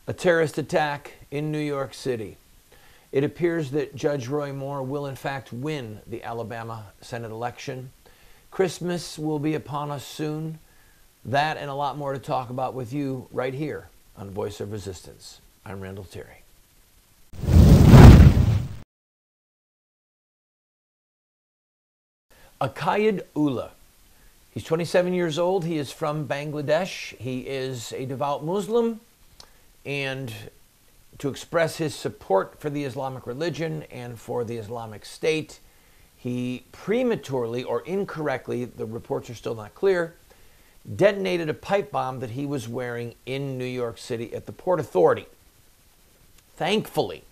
A terrorist attack in New York City. It appears that Judge Roy Moore will in fact win the Alabama Senate election. Christmas will be upon us soon. That and a lot more to talk about with you right here on Voice of Resistance. I'm Randall Terry. Akayed Ullah. He's 27 years old. He is from Bangladesh. He is a devout Muslim. And to express his support for the Islamic religion and for the Islamic State, he prematurely or incorrectly, the reports are still not clear, detonated a pipe bomb that he was wearing in New York City at the Port Authority. Thankfully,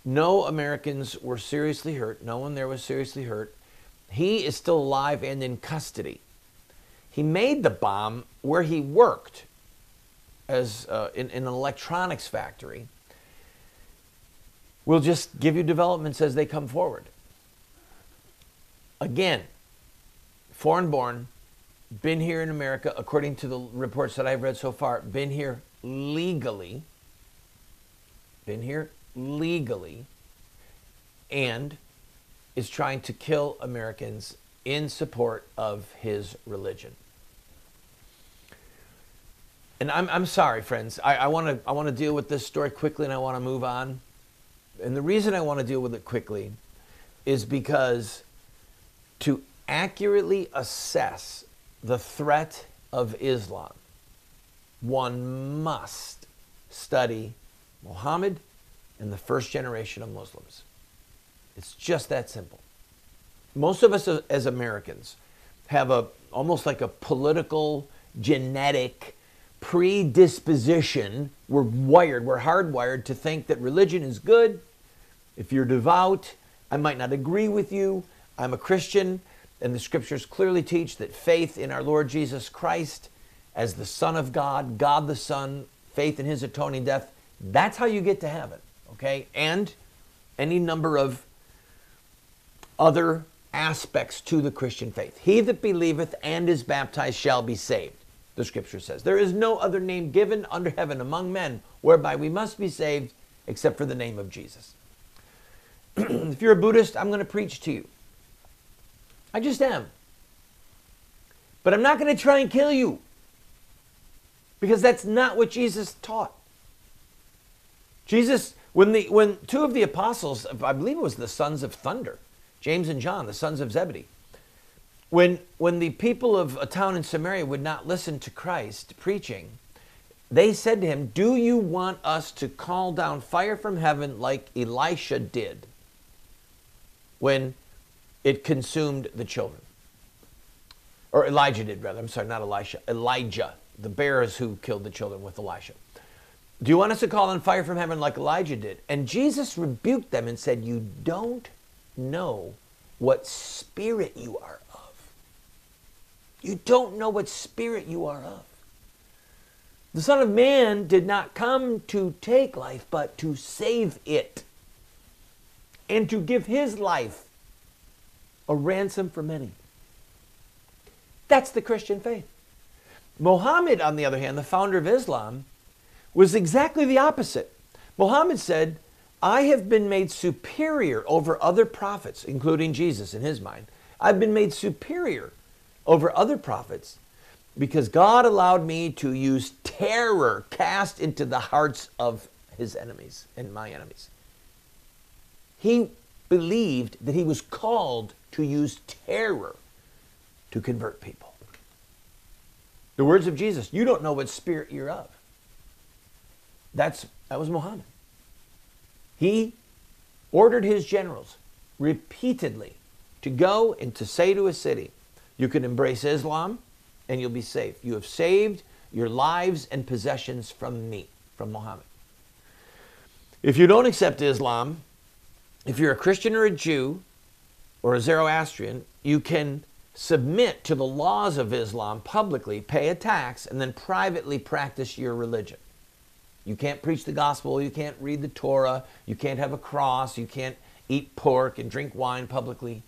no Americans were seriously hurt. No one there was seriously hurt. He is still alive and in custody. He made the bomb where he worked as in an electronics factory. We'll just give you developments as they come forward. Again, foreign born, been here in America, according to the reports that I've read so far, been here legally, and is trying to kill Americans in support of his religion. And I'm sorry, friends. I want to deal with this story quickly, and I want to move on. And the reason I want to deal with it quickly is because to accurately assess the threat of Islam, one must study Muhammad and the first generation of Muslims. It's just that simple. Most of us as Americans have almost like a political, genetic predisposition. We're hardwired to think that religion is good. If you're devout, I might not agree with you. I'm a Christian, and the scriptures clearly teach that faith in our Lord Jesus Christ as the Son of God, God the Son, faith in his atoning death, that's how you get to heaven, okay? And any number of other aspects to the Christian faith. He that believeth and is baptized shall be saved, the scripture says. There is no other name given under heaven among men whereby we must be saved except for the name of Jesus. If you're a Buddhist, I'm going to preach to you. I just am. But I'm not going to try and kill you, because that's not what Jesus taught. Jesus, when two of the apostles, I believe it was the sons of thunder, James and John, the sons of Zebedee, when the people of a town in Samaria would not listen to Christ preaching, they said to him, "Do you want us to call down fire from heaven like Elisha did when it consumed the children?" Or Elijah did, rather. I'm sorry, not Elisha. Elijah, the bears who killed the children with Elisha. "Do you want us to call down fire from heaven like Elijah did?" And Jesus rebuked them and said, "You don't know what spirit you are of." You don't know what spirit you are of. The Son of Man did not come to take life, but to save it, and to give his life a ransom for many. That's the Christian faith. Muhammad, on the other hand, the founder of Islam, was exactly the opposite. Muhammad said, "I have been made superior over other prophets," including Jesus in his mind. "I've been made superior over other prophets because God allowed me to use terror cast into the hearts of his enemies and my enemies." He believed that he was called to use terror to convert people. The words of Jesus, "You don't know what spirit you're of." That was Muhammad. He ordered his generals repeatedly to go and to say to a city, "You can embrace Islam and you'll be safe. You have saved your lives and possessions from me," from Muhammad. If you don't accept Islam, if you're a Christian or a Jew or a Zoroastrian, you can submit to the laws of Islam publicly, pay a tax, and then privately practice your religion. You can't preach the gospel, you can't read the Torah, you can't have a cross, you can't eat pork and drink wine publicly,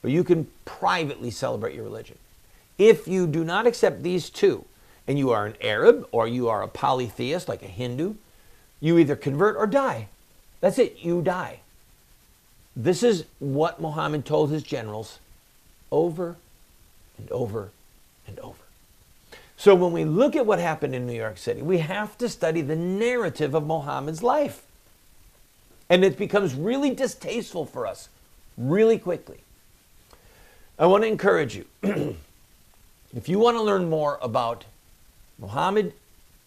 but you can privately celebrate your religion. If you do not accept these two, and you are an Arab or you are a polytheist like a Hindu, you either convert or die. That's it, you die. This is what Muhammad told his generals over and over and over. So when we look at what happened in New York City, we have to study the narrative of Muhammad's life. And it becomes really distasteful for us really quickly. I want to encourage you, if you want to learn more about Muhammad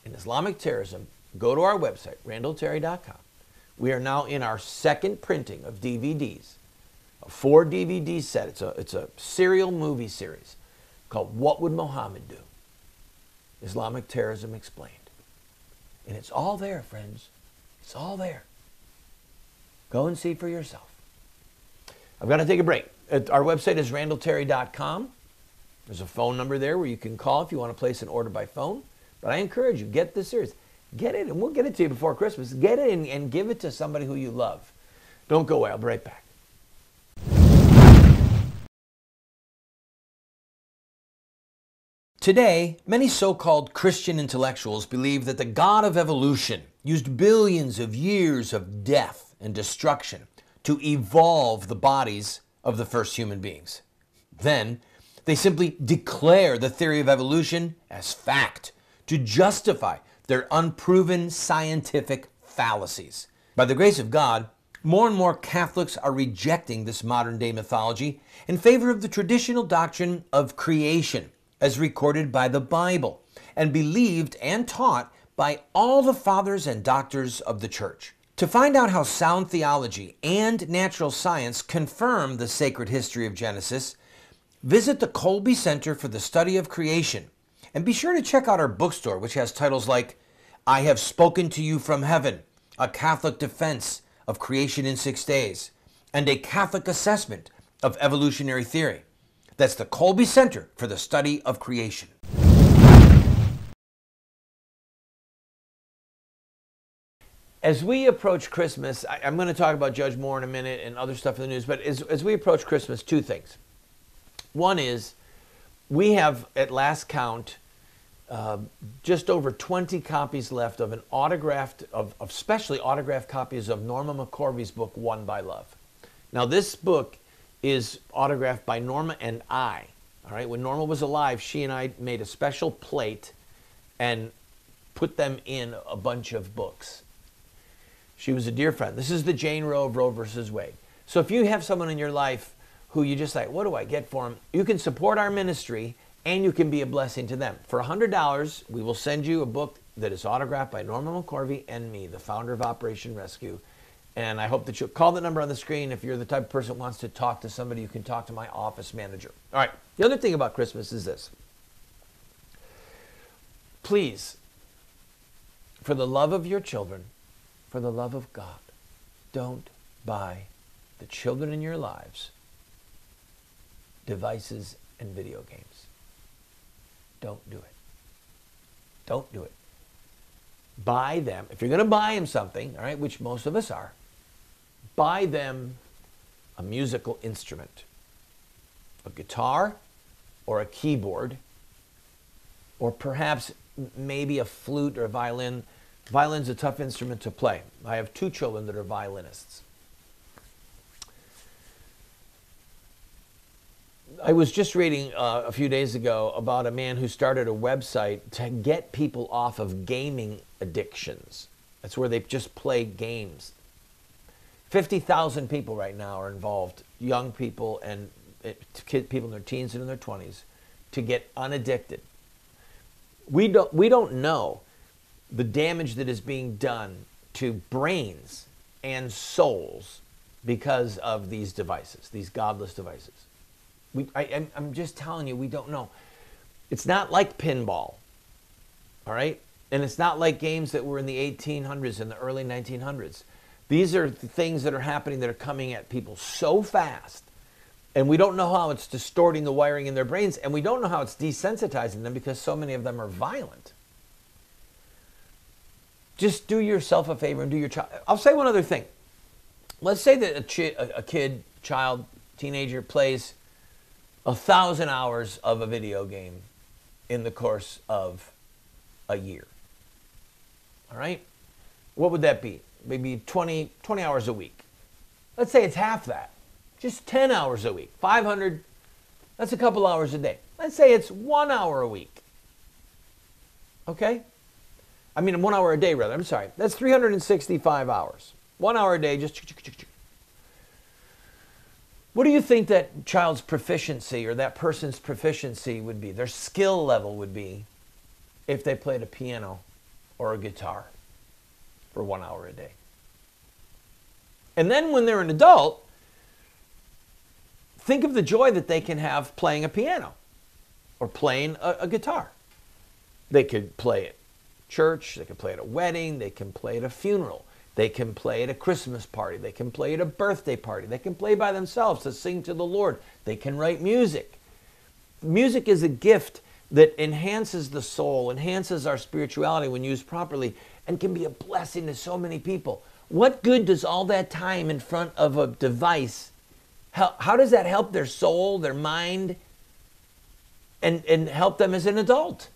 and Islamic terrorism, go to our website, randallterry.com. We are now in our second printing of DVDs, a 4 DVD set. It's a serial movie series called What Would Muhammad Do? Islamic Terrorism Explained. And it's all there, friends. It's all there. Go and see for yourself. I've got to take a break. Our website is randallterry.com. There's a phone number there where you can call if you want to place an order by phone. But I encourage you, get this series. Get it, and we'll get it to you before Christmas. Get it and give it to somebody who you love. Don't go away. I'll be right back. Today, many so-called Christian intellectuals believe that the God of evolution used billions of years of death and destruction to evolve the bodies of the first human beings. Then, they simply declare the theory of evolution as fact to justify their unproven scientific fallacies. By the grace of God, more and more Catholics are rejecting this modern-day mythology in favor of the traditional doctrine of creation, as recorded by the Bible and believed and taught by all the fathers and doctors of the church. To find out how sound theology and natural science confirm the sacred history of Genesis, visit the Colby Center for the Study of Creation, and be sure to check out our bookstore, which has titles like I Have Spoken to You from Heaven, A Catholic Defense of Creation in 6 Days, and A Catholic Assessment of Evolutionary Theory. That's the Colby Center for the Study of Creation. As we approach Christmas, I'm going to talk about Judge Moore in a minute and other stuff in the news, but as we approach Christmas, 2 things. One is we have, at last count, just over 20 copies left of specially autographed copies of Norma McCorvey's book, Won by Love. Now, this book is autographed by Norma and I. All right, when Norma was alive, she and I made a special plate and put them in a bunch of books. She was a dear friend. This is the Jane Roe of Roe versus Wade. So if you have someone in your life who you just like, what do I get for them? You can support our ministry and you can be a blessing to them. For $100, we will send you a book that is autographed by Norma McCorvey and me, the founder of Operation Rescue. And I hope that you'll call the number on the screen. If you're the type of person who wants to talk to somebody, you can talk to my office manager. All right, the other thing about Christmas is this. Please, for the love of your children, for the love of God, don't buy the children in your lives devices and video games. Don't do it. Don't do it. Buy them. If you're going to buy them something, all right, which most of us are, buy them a musical instrument, a guitar or a keyboard, or perhaps maybe a flute or a violin. Violin's a tough instrument to play. I have 2 children that are violinists. I was just reading a few days ago about a man who started a website to get people off of gaming addictions. That's where they just play games. 50,000 people right now are involved, young people and people in their teens and in their 20s, to get unaddicted. We don't know the damage that is being done to brains and souls because of these devices, these godless devices. I'm just telling you, we don't know. It's not like pinball, all right? And it's not like games that were in the 1800s and the early 1900s. These are the things that are happening that are coming at people so fast. And we don't know how it's distorting the wiring in their brains, and we don't know how it's desensitizing them because so many of them are violent. Just do yourself a favor and do your child. I'll say one other thing. Let's say that a kid, child, teenager plays 1,000 hours of a video game in the course of a year. All right? What would that be? Maybe 20 hours a week. Let's say it's half that. Just 10 hours a week. 500, that's a couple hours a day. Let's say it's 1 hour a week. Okay? I mean, 1 hour a day, rather. I'm sorry. That's 365 hours. 1 hour a day, just... What do you think that child's proficiency or that person's proficiency would be, their skill level would be, if they played a piano or a guitar for 1 hour a day? And then when they're an adult, think of the joy that they can have playing a piano or playing a guitar. They could play at church, they could play at a wedding, they can play at a funeral, they can play at a Christmas party, they can play at a birthday party, they can play by themselves to sing to the Lord, they can write music. Music is a gift that enhances the soul, enhances our spirituality when used properly, and can be a blessing to so many people. What good does all that time in front of a device, how does that help their soul, their mind, and help them as an adult?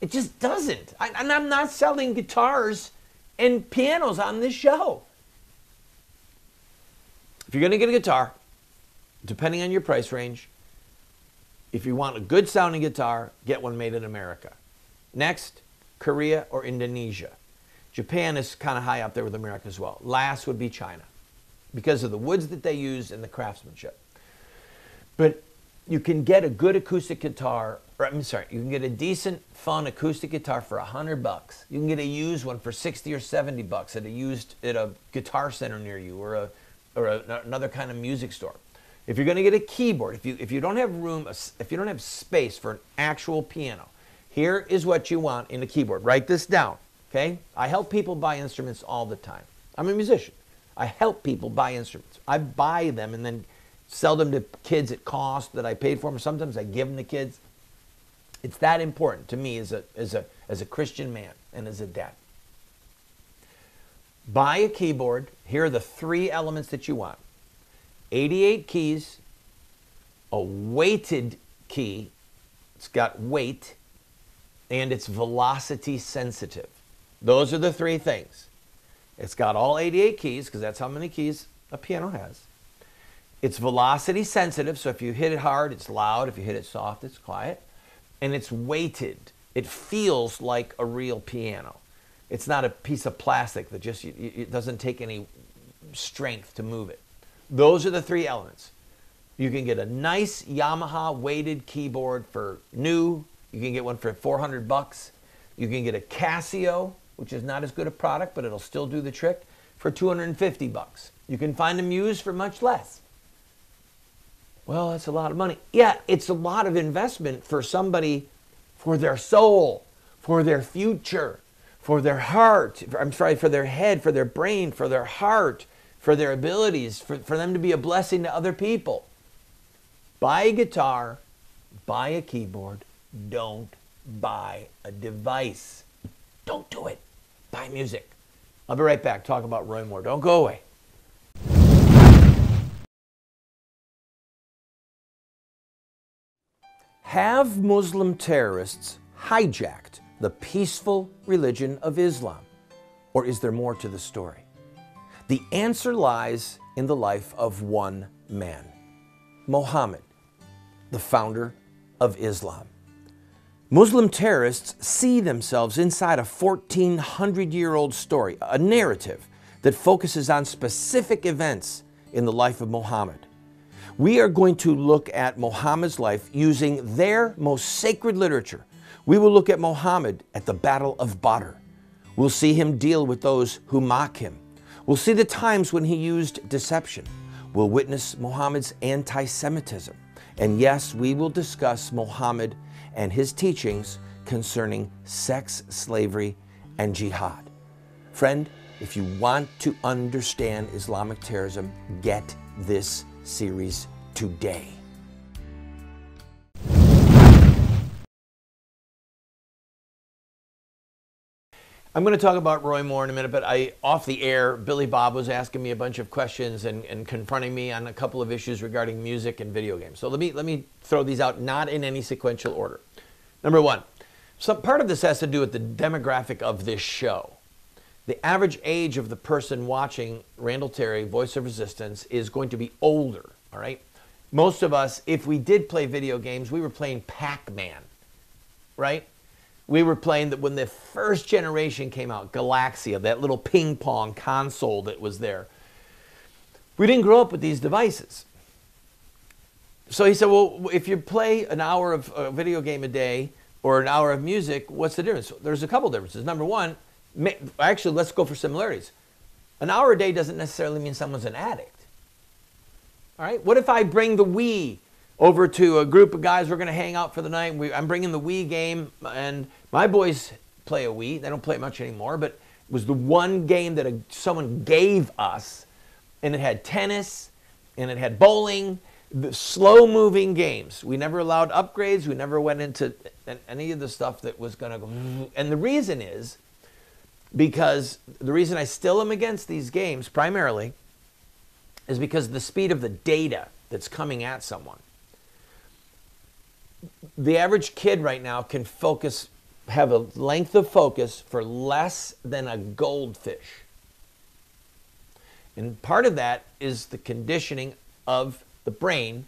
It just doesn't. And I'm not selling guitars and pianos on this show. If you're going to get a guitar, depending on your price range, if you want a good sounding guitar, get one made in America. Next, Korea or Indonesia. Japan is kind of high up there with America as well. Last would be China because of the woods that they use and the craftsmanship. But you can get a good acoustic guitar, or I'm sorry, you can get a decent, fun acoustic guitar for $100. You can get a used one for 60 or 70 bucks at a guitar center near you, or another kind of music store. If you're going to get a keyboard, if you don't have room, if you don't have space for an actual piano, here is what you want in a keyboard. Write this down, okay? I help people buy instruments all the time. I'm a musician. I help people buy instruments. I buy them and then sell them to kids at cost that I paid for them. Sometimes I give them to kids. It's that important to me as a Christian man and as a dad. Buy a keyboard. Here are the 3 elements that you want. 88 keys, a weighted key, it's got weight, and it's velocity sensitive. Those are the 3 things. It's got all 88 keys, because that's how many keys a piano has. It's velocity sensitive, so if you hit it hard, it's loud. If you hit it soft, it's quiet. And it's weighted. It feels like a real piano. It's not a piece of plastic that just, it doesn't take any strength to move it. Those are the 3 elements. You can get a nice Yamaha weighted keyboard for new. You can get one for 400 bucks. You can get a Casio, which is not as good a product, but it'll still do the trick, for 250 bucks. You can find them used for much less. Well, that's a lot of money. Yeah, it's a lot of investment for somebody, for their soul, for their future, for their heart, for their head, for their brain, for their heart, for their abilities, for them to be a blessing to other people. Buy a guitar, buy a keyboard, don't buy a device. Don't do it. Buy music. I'll be right back. Talk about Roy Moore. Don't go away. Have Muslim terrorists hijacked the peaceful religion of Islam? Or is there more to the story? The answer lies in the life of one man, Muhammad, the founder of Islam. Muslim terrorists see themselves inside a 1,400-year-old story, a narrative that focuses on specific events in the life of Muhammad. We are going to look at Muhammad's life using their most sacred literature. We will look at Muhammad at the Battle of Badr. We'll see him deal with those who mock him. We'll see the times when he used deception. We'll witness Muhammad's anti-Semitism. And yes, we will discuss Muhammad and his teachings concerning sex, slavery, and jihad. Friend, if you want to understand Islamic terrorism, get this series today. I'm going to talk about Roy Moore in a minute, but off the air, Billy Bob was asking me a bunch of questions and confronting me on a couple of issues regarding music and video games. So let me throw these out, not in any sequential order. Number 1, some part of this has to do with the demographic of this show. The average age of the person watching Randall Terry, Voice of Resistance, is going to be older, all right? Most of us, if we did play video games, we were playing Pac-Man, right? We were playing that when the first generation came out, Galaxia, that little ping pong console that was there. We didn't grow up with these devices. So he said, well, if you play an hour of a video game a day or an hour of music, what's the difference? There's a couple differences. Number one, actually, let's go for similarities. An hour a day doesn't necessarily mean someone's an addict. All right? What if I bring the Wii over to a group of guys, we're going to hang out for the night. I'm bringing the Wii game, and my boys play a Wii. They don't play it much anymore, but it was the one game that someone gave us, and it had tennis, and it had bowling, the slow-moving games. We never allowed upgrades. We never went into any of the stuff that was going to go. And the reason is because the reason I still am against these games primarily is because of the speed of the data that's coming at someone. The average kid right now can have a length of focus for less than a goldfish. And part of that is the conditioning of the brain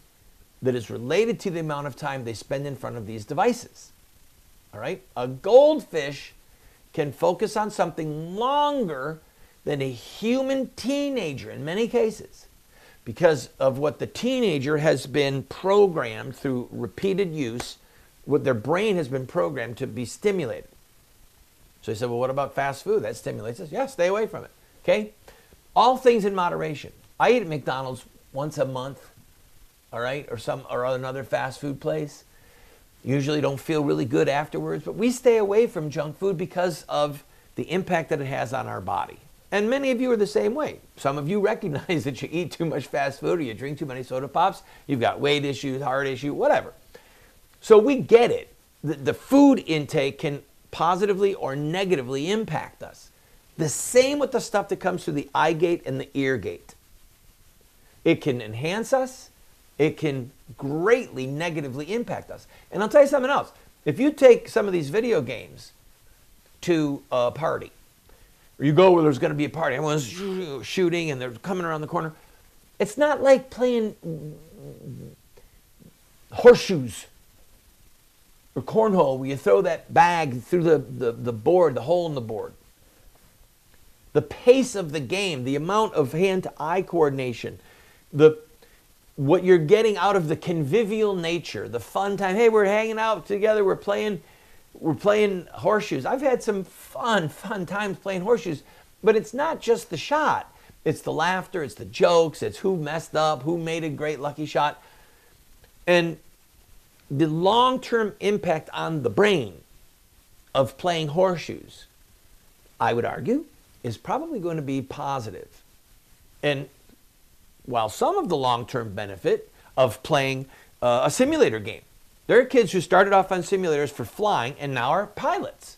that is related to the amount of time they spend in front of these devices. All right? A goldfish can focus on something longer than a human teenager in many cases, because of what the teenager has been programmed through repeated use, what their brain has been programmed to be stimulated. So he said, well, what about fast food? That stimulates us. Yeah, stay away from it. Okay? All things in moderation. I eat at McDonald's once a month, all right, or another fast food place. Usually don't feel really good afterwards, but we stay away from junk food because of the impact that it has on our body. And many of you are the same way. Some of you recognize that you eat too much fast food or you drink too many soda pops. You've got weight issues, heart issue, whatever. So we get it. The food intake can positively or negatively impact us. The same with the stuff that comes through the eye gate and the ear gate. It can enhance us. It can greatly negatively impact us. And I'll tell you something else. If you take some of these video games to a party, or you go where there's going to be a party, everyone's shooting and they're coming around the corner, it's not like playing horseshoes or cornhole where you throw that bag through the board, the hole in the board. The pace of the game, the amount of hand-to-eye coordination, what you're getting out of the convivial nature, the fun time. Hey, we're hanging out together, we're playing horseshoes. I've had some fun times playing horseshoes, but it's not just the shot. It's the laughter, it's the jokes, it's who messed up, who made a great lucky shot. And the long-term impact on the brain of playing horseshoes, I would argue, is probably going to be positive. And while some of the long-term benefit of playing a simulator game, there are kids who started off on simulators for flying and now are pilots.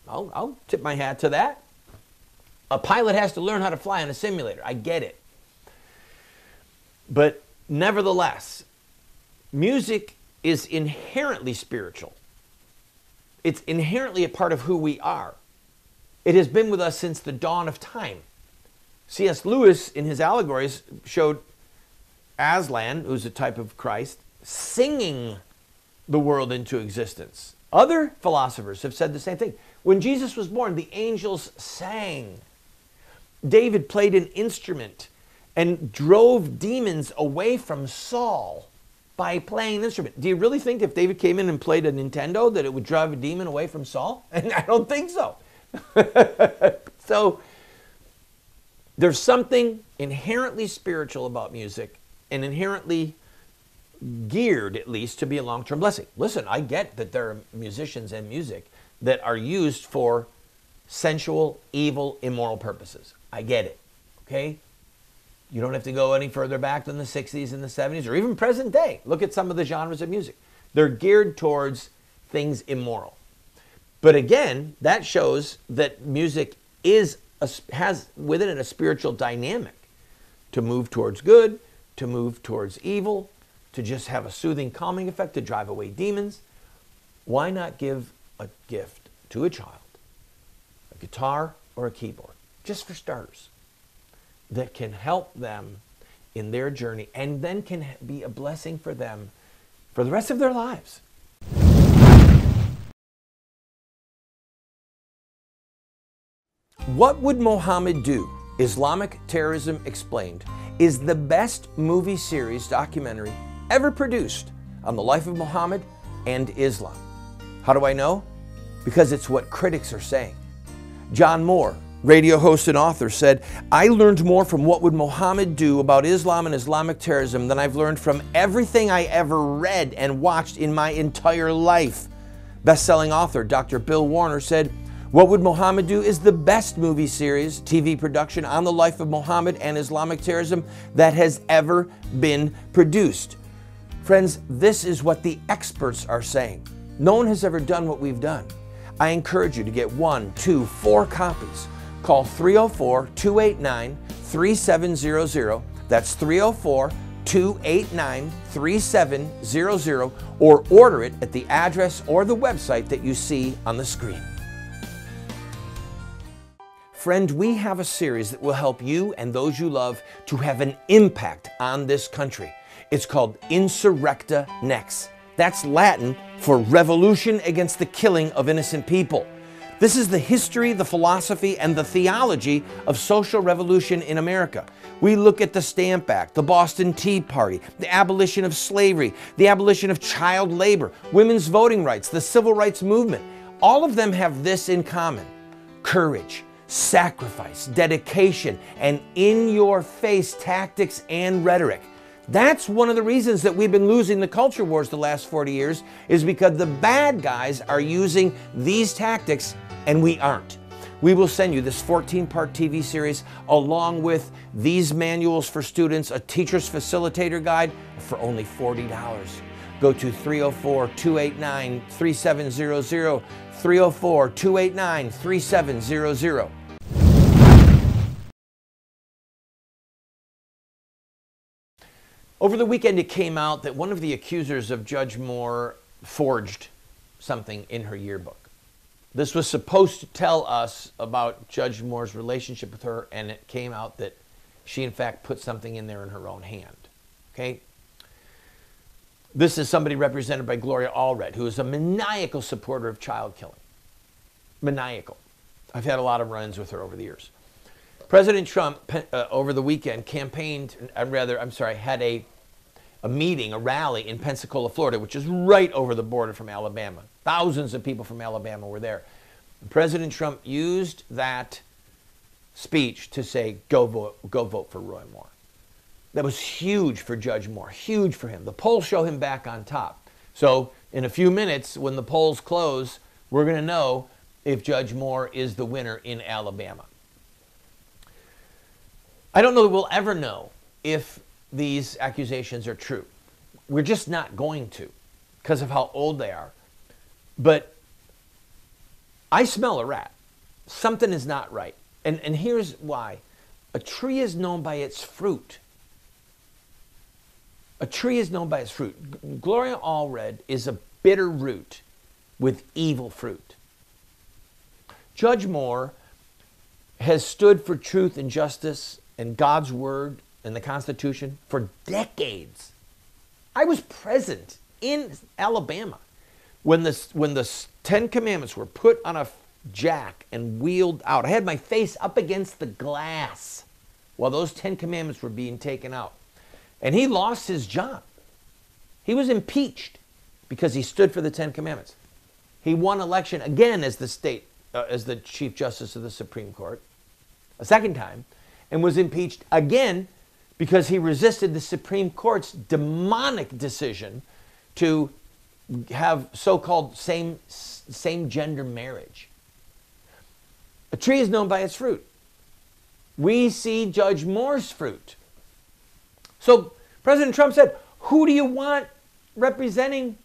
I'll tip my hat to that. A pilot has to learn how to fly in a simulator. I get it. But nevertheless, music is inherently spiritual. It's inherently a part of who we are. It has been with us since the dawn of time. C.S. Lewis, in his allegories, showed Aslan, who's a type of Christ, singing the world into existence. Other philosophers have said the same thing. When Jesus was born, the angels sang. David played an instrument and drove demons away from Saul by playing an instrument. Do you really think if David came in and played a Nintendo that it would drive a demon away from Saul? And I don't think so. So there's something inherently spiritual about music and inherently geared, at least, to be a long-term blessing. Listen, I get that there are musicians and music that are used for sensual, evil, immoral purposes. I get it, okay? You don't have to go any further back than the 60s and the 70s or even present day. Look at some of the genres of music. They're geared towards things immoral. But again, that shows that music has within it a spiritual dynamic to move towards good, to move towards evil, to just have a soothing, calming effect, to drive away demons. Why not give a gift to a child, a guitar or a keyboard, just for starters, that can help them in their journey and then can be a blessing for them for the rest of their lives? What Would Mohammed Do? Islamic Terrorism Explained is the best movie series documentary ever produced on the life of Muhammad and Islam. How do I know? Because it's what critics are saying. John Moore, radio host and author, said, "I learned more from What Would Mohammed Do about Islam and Islamic terrorism than I've learned from everything I ever read and watched in my entire life." Best-selling author Dr. Bill Warner said, "What Would Mohammed Do is the best movie series, TV production on the life of Muhammad and Islamic terrorism that has ever been produced." Friends, this is what the experts are saying. No one has ever done what we've done. I encourage you to get 1, 2, 4 copies. Call 304-289-3700. That's 304-289-3700, or order it at the address or the website that you see on the screen. Friend, we have a series that will help you and those you love to have an impact on this country. It's called Insurrecta Nex. That's Latin for revolution against the killing of innocent people. This is the history, the philosophy, and the theology of social revolution in America. We look at the Stamp Act, the Boston Tea Party, the abolition of slavery, the abolition of child labor, women's voting rights, the civil rights movement. All of them have this in common: courage, sacrifice, dedication, and in-your-face tactics and rhetoric. That's one of the reasons that we've been losing the culture wars the last 40 years, is because the bad guys are using these tactics and we aren't. We will send you this 14-part TV series along with these manuals for students, a teacher's facilitator guide for only $40. Go to 304-289-3700, 304-289-3700. Over the weekend, it came out that one of the accusers of Judge Moore forged something in her yearbook. This was supposed to tell us about Judge Moore's relationship with her, and it came out that she, in fact, put something in there in her own hand. Okay? This is somebody represented by Gloria Allred, who is a maniacal supporter of child killing. Maniacal. I've had a lot of run-ins with her over the years. President Trump, over the weekend, had a meeting, a rally in Pensacola, Florida, which is right over the border from Alabama. Thousands of people from Alabama were there. President Trump used that speech to say, go vote for Roy Moore. That was huge for Judge Moore, huge for him. The polls show him back on top. So in a few minutes, when the polls close, we're going to know if Judge Moore is the winner in Alabama. I don't know that we'll ever know if these accusations are true. We're just not going to, because of how old they are. But I smell a rat. Something is not right. And here's why. A tree is known by its fruit. A tree is known by its fruit. Gloria Allred is a bitter root with evil fruit. Judge Moore has stood for truth and justice and God's word and the Constitution for decades. I was present in Alabama when the 10 Commandments were put on a jack and wheeled out. I had my face up against the glass while those 10 Commandments were being taken out. And he lost his job. He was impeached because he stood for the 10 Commandments. He won election again as the Chief Justice of the Supreme Court, a second time, and was impeached again because he resisted the Supreme Court's demonic decision to have so-called same-gender marriage. A tree is known by its fruit. We see Judge Moore's fruit. So President Trump said, who do you want representing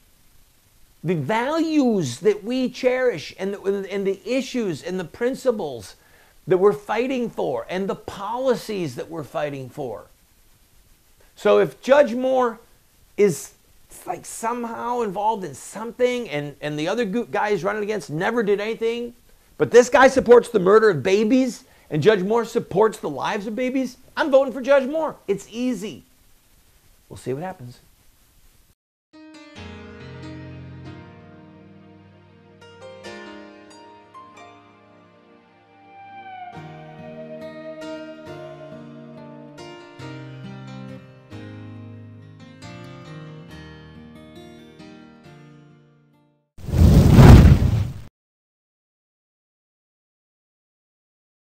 the values that we cherish and the issues and the principles that we're fighting for and the policies that we're fighting for? So if Judge Moore is it's like somehow involved in something, and the other guy he's running against never did anything, but this guy supports the murder of babies, and Judge Moore supports the lives of babies, I'm voting for Judge Moore. It's easy. We'll see what happens.